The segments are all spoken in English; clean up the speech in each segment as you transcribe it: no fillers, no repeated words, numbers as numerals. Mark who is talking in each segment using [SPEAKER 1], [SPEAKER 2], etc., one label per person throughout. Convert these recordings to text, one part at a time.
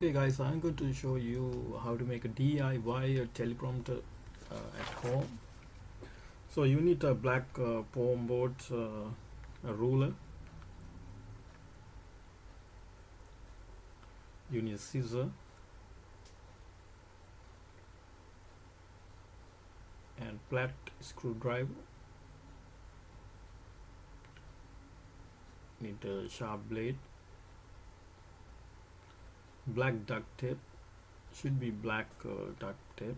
[SPEAKER 1] Hey guys, I'm going to show you how to make a DIY teleprompter at home. So you need a black foam board, a ruler, you need a scissor and flat screwdriver, need a sharp blade, black duct tape, should be black duct tape,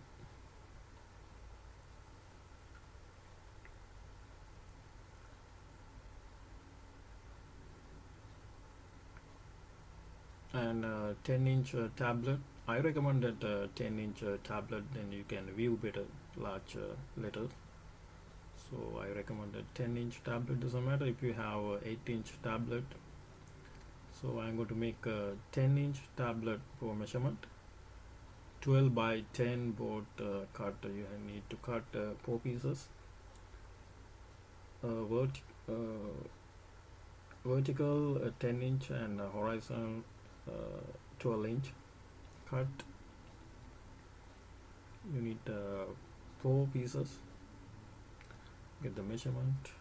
[SPEAKER 1] and 10-inch tablet. I recommend that 10-inch tablet, then you can view better large letters. So I recommend a 10-inch tablet. Doesn't matter if you have a 8-inch tablet. So I'm going to make a 10-inch tablet for measurement. 12 by 10 board cut. You need to cut 4 pieces. Vertical 10-inch and horizontal 12-inch cut. You need 4 pieces. Get the measurement.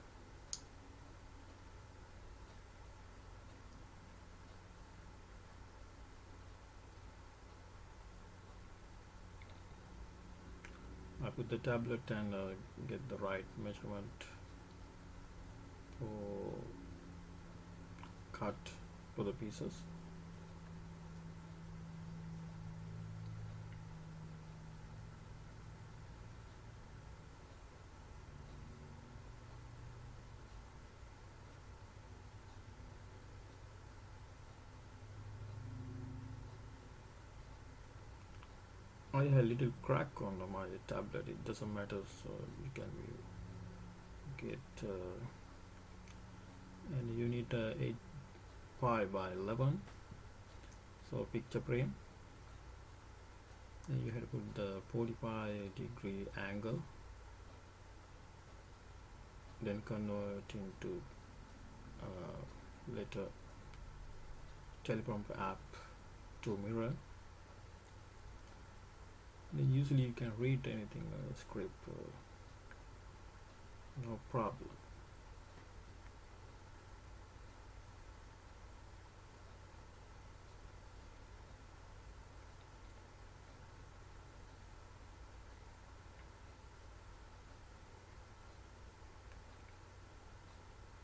[SPEAKER 1] I put the tablet and get the right measurement for cut for the pieces. I have a little crack on my tablet. It doesn't matter, so you can get and you need 8.5 by 11, so picture frame, and you have to put the 45-degree angle, then convert into later Teleprompter app to mirror. Then usually you can read anything script, no problem.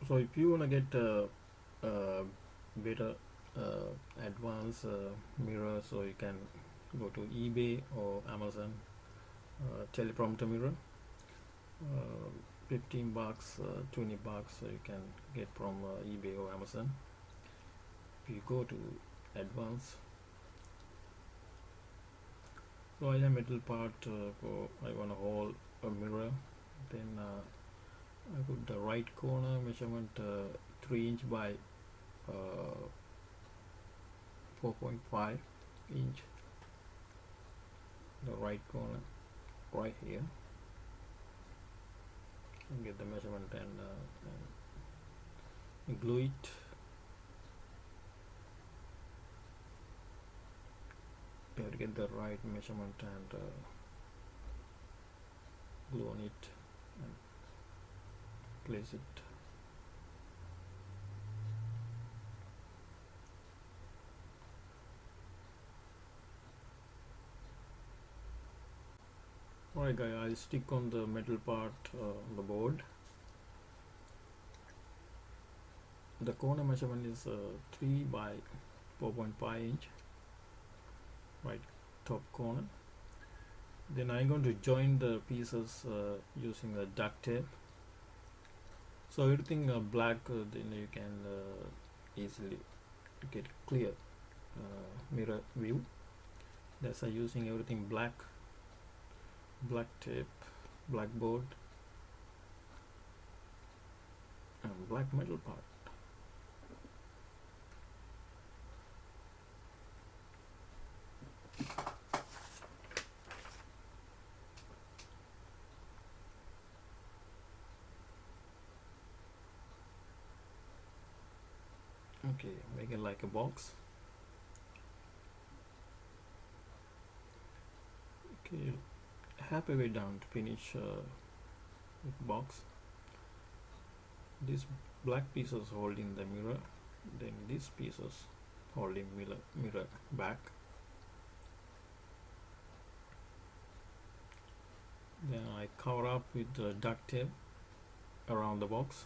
[SPEAKER 1] So if you want to get better advanced mirror, so you can go to eBay or Amazon teleprompter mirror. 15 bucks, 20 bucks, so you can get from eBay or Amazon. If you go to advanced, so I have middle part for I want to hold a mirror, then I put the right corner measurement 3 inch by 4.5 inch, the right corner right here, and get the measurement and glue it. You have to get the right measurement and glue on it and place it. Alright guys, I stick on the metal part on the board. The corner measurement is 3 by 4.5 inch, right top corner. Then I'm going to join the pieces using the duct tape. So everything black, then you can easily get clear mirror view. That's using everything black tape, black board, and black metal part. Okay, make it like a box. Okay, halfway down to finish the box. This black pieces holding the mirror, then these pieces holding mirror back. Then I cover up with the duct tape around the box.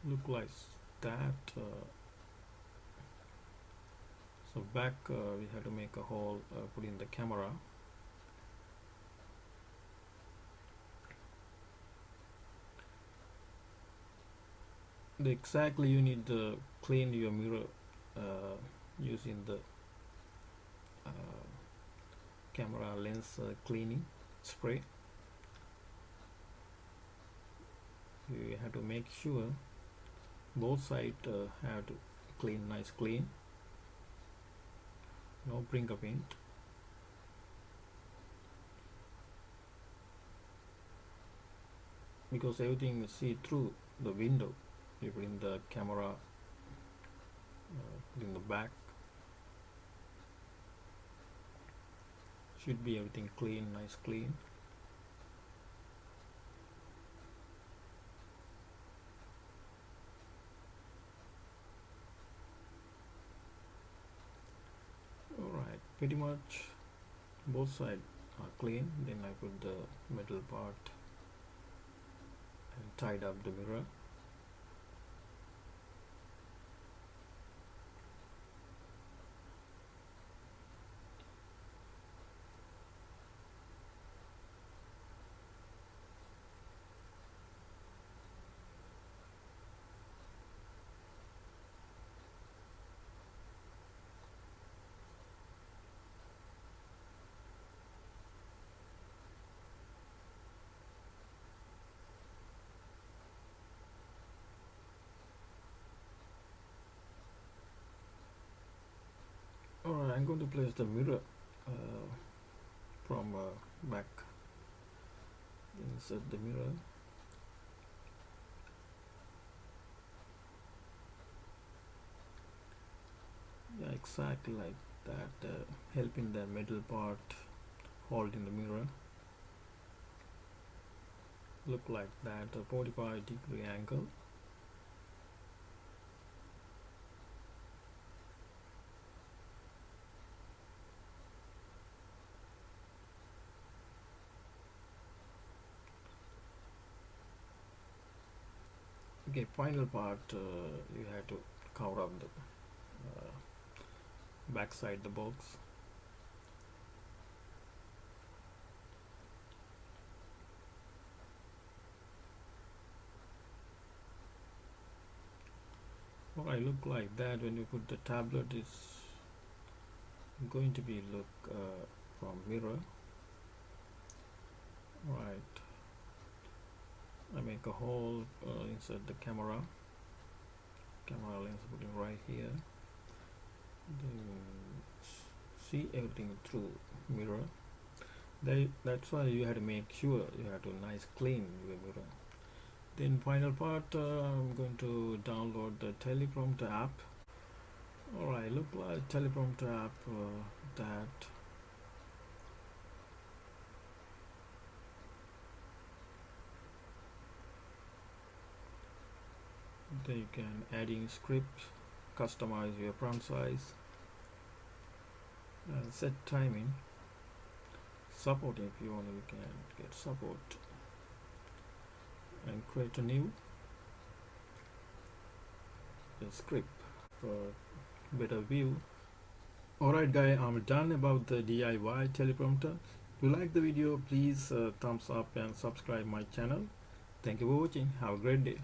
[SPEAKER 1] Look like that. So back we have to make a hole, put in the camera. Exactly, you need to clean your mirror using the camera lens cleaning spray. You have to make sure both sides have to nice clean, no bring up paint. Because everything is see through the window, you bring the camera in the back. Should be everything clean, nice clean. Alright, pretty much both sides are clean. Then I put the metal part and tied up the mirror. Alright, I'm going to place the mirror from back. Insert the mirror. Yeah, exactly like that, helping the middle part holding the mirror. Look like that, a 45-degree angle. Okay, final part, you have to cover up the back side the box. Alright, look like that. When you put the tablet, it's going to be look from mirror. Right, I make a hole inside the camera lens, putting right here. Then see everything through mirror. That's why you have to make sure you have to nice clean your mirror. Then final part, I'm going to download the Teleprompter app. Alright, look like Teleprompter app that then you can add in script, customize your font size, and set timing. Support, if you want, you can get support, and create a new script for better view. Alright guys, I'm done about the DIY teleprompter. If you like the video, please thumbs up and subscribe my channel. Thank you for watching. Have a great day.